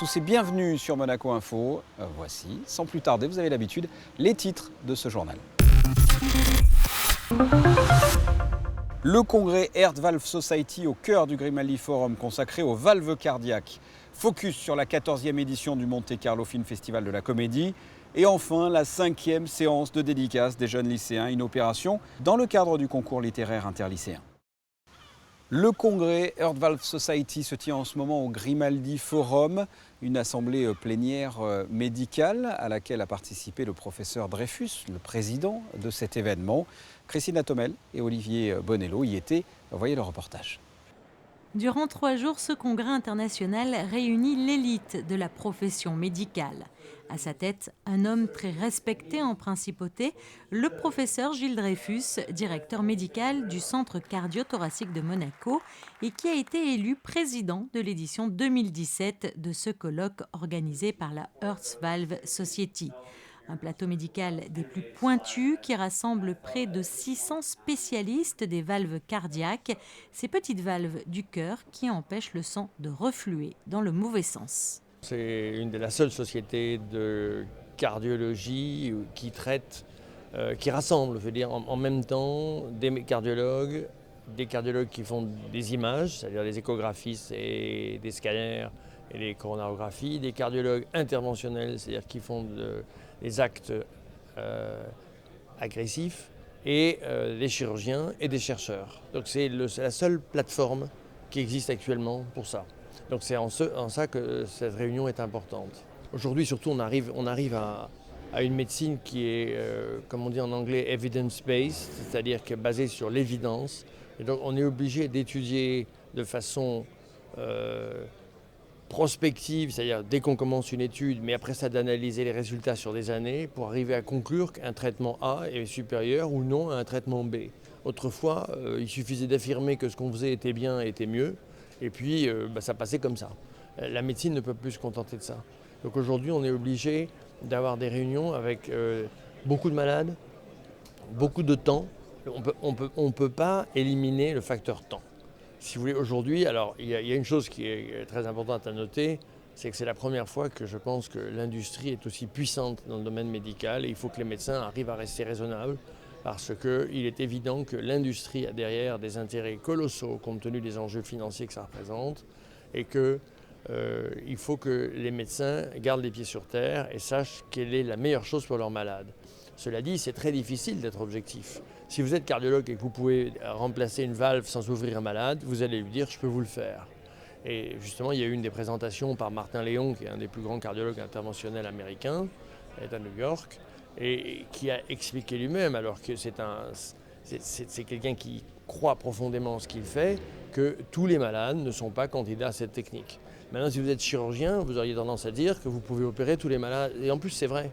tous et bienvenue sur Monaco Info. Voici, sans plus tarder, vous avez l'habitude, les titres de ce journal. Le congrès Heart Valve Society au cœur du Grimaldi Forum consacré aux valves cardiaques. Focus sur la 14e édition du Monte Carlo Film Festival de la Comédie. Et enfin, la 5e séance de dédicace des jeunes lycéens, une opération dans le cadre du concours littéraire interlycéen. Le congrès Heart Valve Society se tient en ce moment au Grimaldi Forum, une assemblée plénière médicale à laquelle a participé le professeur Dreyfus, le président de cet événement. Christina Thomel et Olivier Bonello y étaient. Voyez le reportage. Durant 3 jours, ce congrès international réunit l'élite de la profession médicale. À sa tête, un homme très respecté en principauté, le professeur Gilles Dreyfus, directeur médical du Centre cardio-thoracique de Monaco et qui a été élu président de l'édition 2017 de ce colloque organisé par la Heart Valve Society. Un plateau médical des plus pointus qui rassemble près de 600 spécialistes des valves cardiaques, ces petites valves du cœur qui empêchent le sang de refluer dans le mauvais sens. C'est une des seules sociétés de cardiologie qui traite, qui rassemble, je veux dire, en même temps des cardiologues qui font des images, c'est-à-dire des échographistes et des scanners et des coronarographies, des cardiologues interventionnels, c'est-à-dire qui font des actes agressifs, et des chirurgiens et des chercheurs. Donc c'est la seule plateforme qui existe actuellement pour ça. Donc c'est en ça que cette réunion est importante. Aujourd'hui, surtout, on arrive à une médecine qui est, comme on dit en anglais, evidence-based, c'est-à-dire qui est basée sur l'évidence. Et donc on est obligé d'étudier de façon prospective, c'est-à-dire dès qu'on commence une étude, mais après ça d'analyser les résultats sur des années pour arriver à conclure qu'un traitement A est supérieur ou non à un traitement B. Autrefois, il suffisait d'affirmer que ce qu'on faisait était bien et était mieux, et puis ça passait comme ça. La médecine ne peut plus se contenter de ça. Donc aujourd'hui, on est obligé d'avoir des réunions avec beaucoup de malades, beaucoup de temps. On peut pas éliminer le facteur temps. Si vous voulez, aujourd'hui, alors il y a une chose qui est très importante à noter, c'est que c'est la première fois que je pense que l'industrie est aussi puissante dans le domaine médical et il faut que les médecins arrivent à rester raisonnables parce qu'il est évident que l'industrie a derrière des intérêts colossaux compte tenu des enjeux financiers que ça représente et qu'il faut que les médecins gardent les pieds sur terre et sachent quelle est la meilleure chose pour leurs malades. Cela dit, c'est très difficile d'être objectif. Si vous êtes cardiologue et que vous pouvez remplacer une valve sans ouvrir un malade, vous allez lui dire « je peux vous le faire ». Et justement, il y a eu une des présentations par Martin Léon, qui est un des plus grands cardiologues interventionnels américains, est à New York, et qui a expliqué lui-même, alors que c'est quelqu'un qui croit profondément en ce qu'il fait, que tous les malades ne sont pas candidats à cette technique. Maintenant, si vous êtes chirurgien, vous auriez tendance à dire que vous pouvez opérer tous les malades. Et en plus, c'est vrai.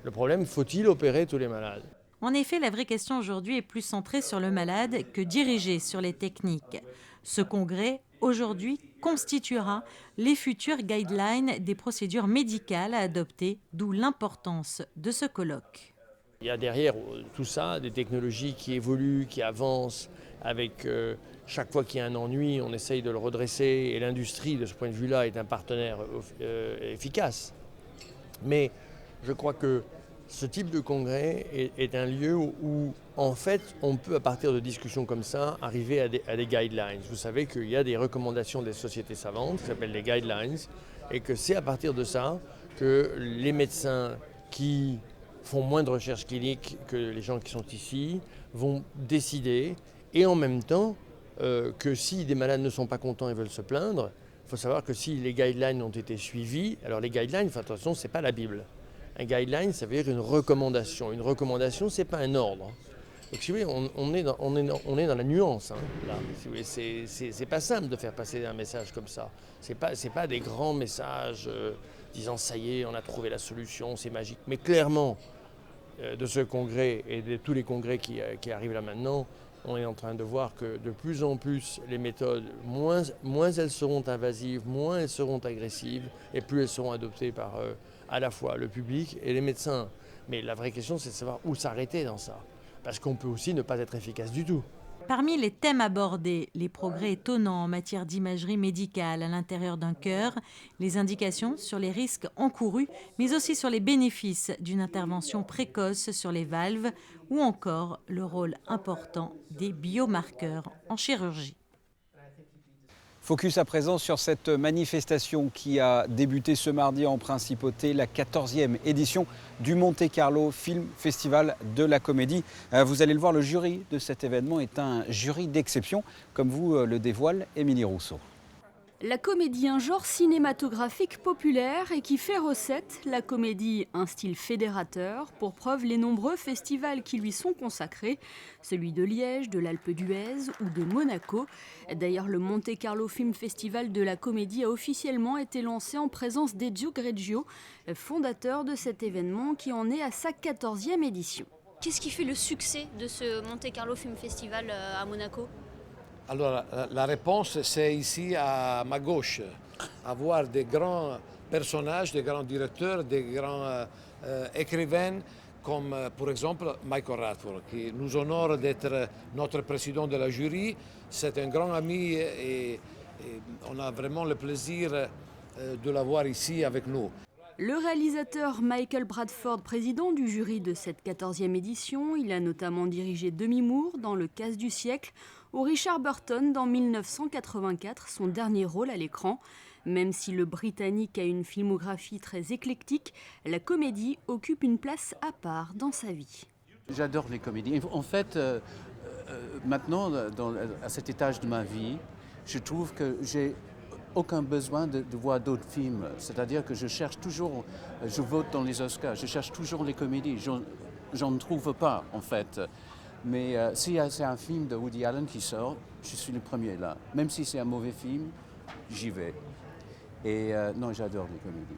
Le problème, faut-il opérer tous les malades ? En effet, la vraie question aujourd'hui est plus centrée sur le malade que dirigée sur les techniques. Ce congrès, aujourd'hui, constituera les futures guidelines des procédures médicales à adopter, d'où l'importance de ce colloque. Il y a derrière tout ça des technologies qui évoluent, qui avancent, avec chaque fois qu'il y a un ennui, on essaye de le redresser, et l'industrie, de ce point de vue-là, est un partenaire efficace. Mais je crois que ce type de congrès est un lieu où, en fait, on peut, à partir de discussions comme ça, arriver à des guidelines. Vous savez qu'il y a des recommandations des sociétés savantes, qui s'appellent les guidelines, et que c'est à partir de ça que les médecins qui font moins de recherche clinique que les gens qui sont ici vont décider, et en même temps, que si des malades ne sont pas contents et veulent se plaindre, il faut savoir que si les guidelines ont été suivis, alors les guidelines, attention, ce n'est pas la Bible. Un guideline, ça veut dire une recommandation. Une recommandation, ce n'est pas un ordre. Donc, si vous voulez, on est dans la nuance. Hein, là. Si vous voulez, c'est pas simple de faire passer un message comme ça. C'est pas des grands messages disant ça y est, on a trouvé la solution, c'est magique. Mais clairement, de ce congrès et de tous les congrès qui arrivent là maintenant, on est en train de voir que de plus en plus les méthodes, moins elles seront invasives, moins elles seront agressives et plus elles seront adoptées par à la fois le public et les médecins. Mais la vraie question, c'est de savoir où s'arrêter dans ça. Parce qu'on peut aussi ne pas être efficace du tout. Parmi les thèmes abordés, les progrès étonnants en matière d'imagerie médicale à l'intérieur d'un cœur, les indications sur les risques encourus, mais aussi sur les bénéfices d'une intervention précoce sur les valves ou encore le rôle important des biomarqueurs en chirurgie. Focus à présent sur cette manifestation qui a débuté ce mardi en Principauté, la 14e édition du Monte Carlo Film Festival de la Comédie. Vous allez le voir, le jury de cet événement est un jury d'exception, comme vous le dévoile Émilie Rousseau. La comédie, un genre cinématographique populaire et qui fait recette, la comédie, un style fédérateur, pour preuve les nombreux festivals qui lui sont consacrés, celui de Liège, de l'Alpe d'Huez ou de Monaco. D'ailleurs, le Monte Carlo Film Festival de la Comédie a officiellement été lancé en présence d'Ezio Greggio, fondateur de cet événement qui en est à sa 14e édition. Qu'est-ce qui fait le succès de ce Monte Carlo Film Festival à Monaco ? Alors la réponse, c'est ici à ma gauche, avoir des grands personnages, des grands directeurs, des grands écrivains, comme par exemple Michael Radford, qui nous honore d'être notre président de la jury. C'est un grand ami et on a vraiment le plaisir de l'avoir ici avec nous. Le réalisateur Michael Bradford, président du jury de cette 14e édition, il a notamment dirigé Demi-Moore dans Le Casse du siècle ou Richard Burton dans 1984, son dernier rôle à l'écran. Même si le Britannique a une filmographie très éclectique, la comédie occupe une place à part dans sa vie. J'adore les comédies. En fait, maintenant, à cet étage de ma vie, je trouve que j'ai aucun besoin de voir d'autres films. C'est-à-dire que je cherche toujours, je vote dans les Oscars, je cherche toujours les comédies. J'en trouve pas, en fait. Mais si c'est un film de Woody Allen qui sort, je suis le premier là. Même si c'est un mauvais film, j'y vais. Et non, j'adore les comédies.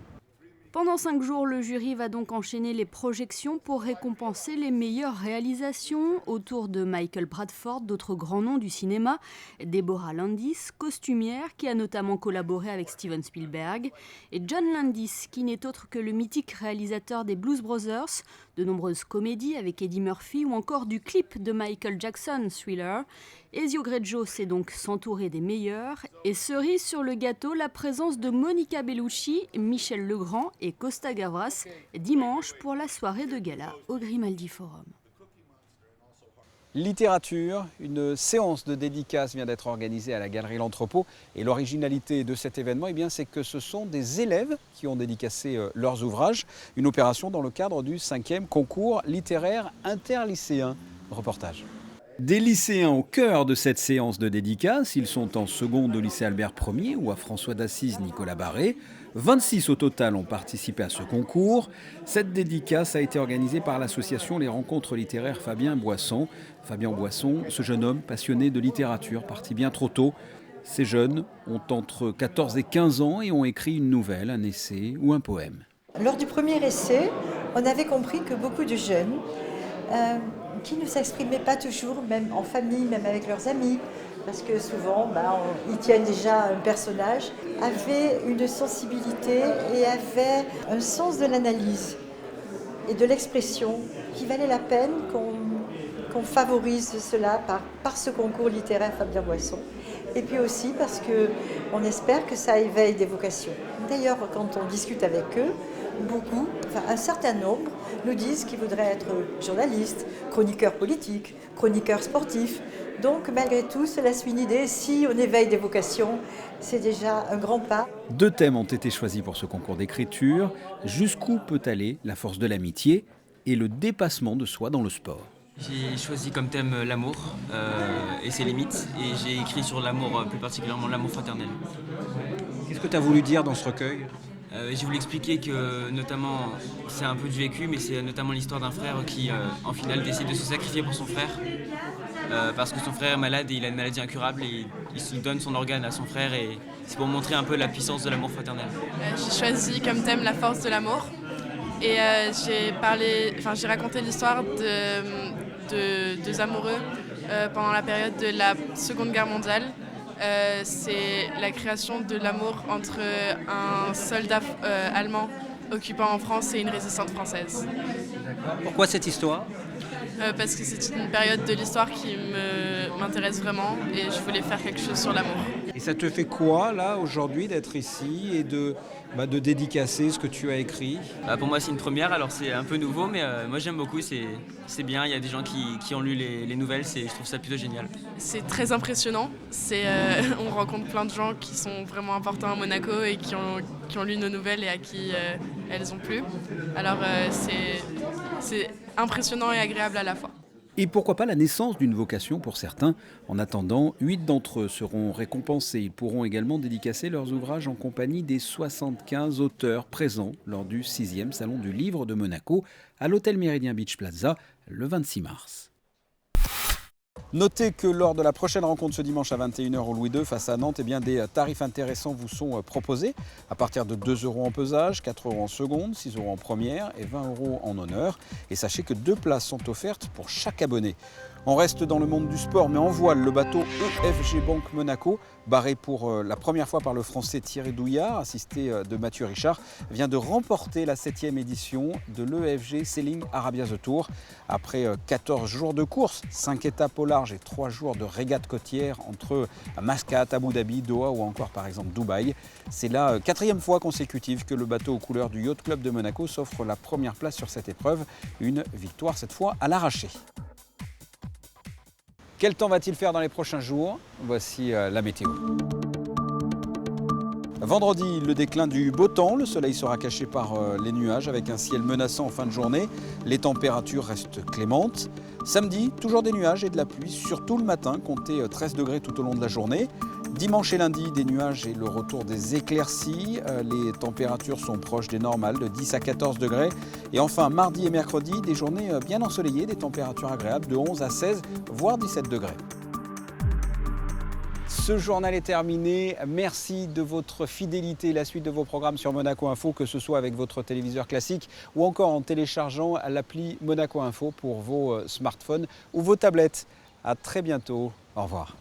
Pendant 5 jours, le jury va donc enchaîner les projections pour récompenser les meilleures réalisations autour de Michael Bradford, d'autres grands noms du cinéma, Deborah Landis, costumière, qui a notamment collaboré avec Steven Spielberg, et John Landis, qui n'est autre que le mythique réalisateur des Blues Brothers, de nombreuses comédies avec Eddie Murphy ou encore du clip de Michael Jackson, Thriller. Ezio Greggio sait donc s'entourer des meilleurs, et cerise sur le gâteau, la présence de Monica Bellucci, Michel Legrand et Costa Gavras dimanche pour la soirée de gala au Grimaldi Forum. Littérature, une séance de dédicace vient d'être organisée à la Galerie L'Entrepôt. Et l'originalité de cet événement, c'est que ce sont des élèves qui ont dédicacé leurs ouvrages. Une opération dans le cadre du 5e concours littéraire interlycéen. Reportage. Des lycéens au cœur de cette séance de dédicace, ils sont en seconde au lycée Albert Ier ou à François d'Assise Nicolas Barré. 26 au total ont participé à ce concours. Cette dédicace a été organisée par l'association Les Rencontres littéraires Fabien Boisson. Fabien Boisson, ce jeune homme passionné de littérature, parti bien trop tôt. Ces jeunes ont entre 14 et 15 ans et ont écrit une nouvelle, un essai ou un poème. Lors du premier essai, on avait compris que beaucoup de jeunes qui ne s'exprimaient pas toujours, même en famille, même avec leurs amis, parce que souvent, ils tiennent déjà un personnage, avaient une sensibilité et avaient un sens de l'analyse et de l'expression qui valait la peine qu'on favorise cela par ce concours littéraire Fabien Boisson. Et puis aussi parce qu'on espère que ça éveille des vocations. D'ailleurs, quand on discute avec eux, un certain nombre nous disent qu'ils voudraient être journalistes, chroniqueurs politiques, chroniqueurs sportifs. Donc malgré tout, cela suit une idée. Si on éveille des vocations, c'est déjà un grand pas. 2 thèmes ont été choisis pour ce concours d'écriture. Jusqu'où peut aller la force de l'amitié et le dépassement de soi dans le sport. J'ai choisi comme thème l'amour et ses limites, et j'ai écrit sur l'amour, plus particulièrement l'amour fraternel. Qu'est-ce que tu as voulu dire dans ce recueil ? J'ai voulu expliquer que, notamment, c'est un peu du vécu, mais c'est notamment l'histoire d'un frère qui, en finale, décide de se sacrifier pour son frère, parce que son frère est malade et il a une maladie incurable, et il donne son organe à son frère, et c'est pour montrer un peu la puissance de l'amour fraternel. J'ai choisi comme thème la force de l'amour, et j'ai raconté l'histoire de 2 amoureux pendant la période de la Seconde Guerre mondiale. C'est la création de l'amour entre un soldat allemand occupant en France et une résistante française. Pourquoi cette histoire ? parce que c'est une période de l'histoire qui m'intéresse vraiment et je voulais faire quelque chose sur l'amour. Et ça te fait quoi, là, aujourd'hui, d'être ici et de dédicacer ce que tu as écrit? Pour moi, c'est une première, alors c'est un peu nouveau, mais moi j'aime beaucoup, c'est bien. Il y a des gens qui ont lu les nouvelles, je trouve ça plutôt génial. C'est très impressionnant. On rencontre plein de gens qui sont vraiment importants à Monaco et qui ont lu nos nouvelles et à qui elles ont plu. Alors c'est impressionnant et agréable à la fois. Et pourquoi pas la naissance d'une vocation pour certains. En attendant, 8 d'entre eux seront récompensés. Ils pourront également dédicacer leurs ouvrages en compagnie des 75 auteurs présents lors du 6e Salon du Livre de Monaco à l'hôtel Méridien Beach Plaza le 26 mars. Notez que lors de la prochaine rencontre ce dimanche à 21h au Louis II face à Nantes, des tarifs intéressants vous sont proposés à partir de 2 € en pesage, 4 € en seconde, 6 € en première et 20 € en honneur. Et sachez que 2 places sont offertes pour chaque abonné. On reste dans le monde du sport, mais en voile, le bateau EFG Banque Monaco, barré pour la première fois par le Français Thierry Douillard, assisté de Mathieu Richard, vient de remporter la 7e édition de l'EFG Sailing Arabia The Tour. Après 14 jours de course, 5 étapes au large et 3 jours de régate côtière entre Mascate, Abu Dhabi, Doha ou encore par exemple Dubaï. C'est la 4e fois consécutive que le bateau aux couleurs du Yacht Club de Monaco s'offre la première place sur cette épreuve. Une victoire cette fois à l'arraché. Quel temps va-t-il faire dans les prochains jours? Voici la météo. Vendredi, le déclin du beau temps. Le soleil sera caché par les nuages avec un ciel menaçant en fin de journée. Les températures restent clémentes. Samedi, toujours des nuages et de la pluie, surtout le matin, comptez 13 degrés tout au long de la journée. Dimanche et lundi, des nuages et le retour des éclaircies. Les températures sont proches des normales, de 10 à 14 degrés. Et enfin, mardi et mercredi, des journées bien ensoleillées, des températures agréables de 11 à 16, voire 17 degrés. Ce journal est terminé. Merci de votre fidélité. La suite de vos programmes sur Monaco Info, que ce soit avec votre téléviseur classique ou encore en téléchargeant l'appli Monaco Info pour vos smartphones ou vos tablettes. À très bientôt. Au revoir.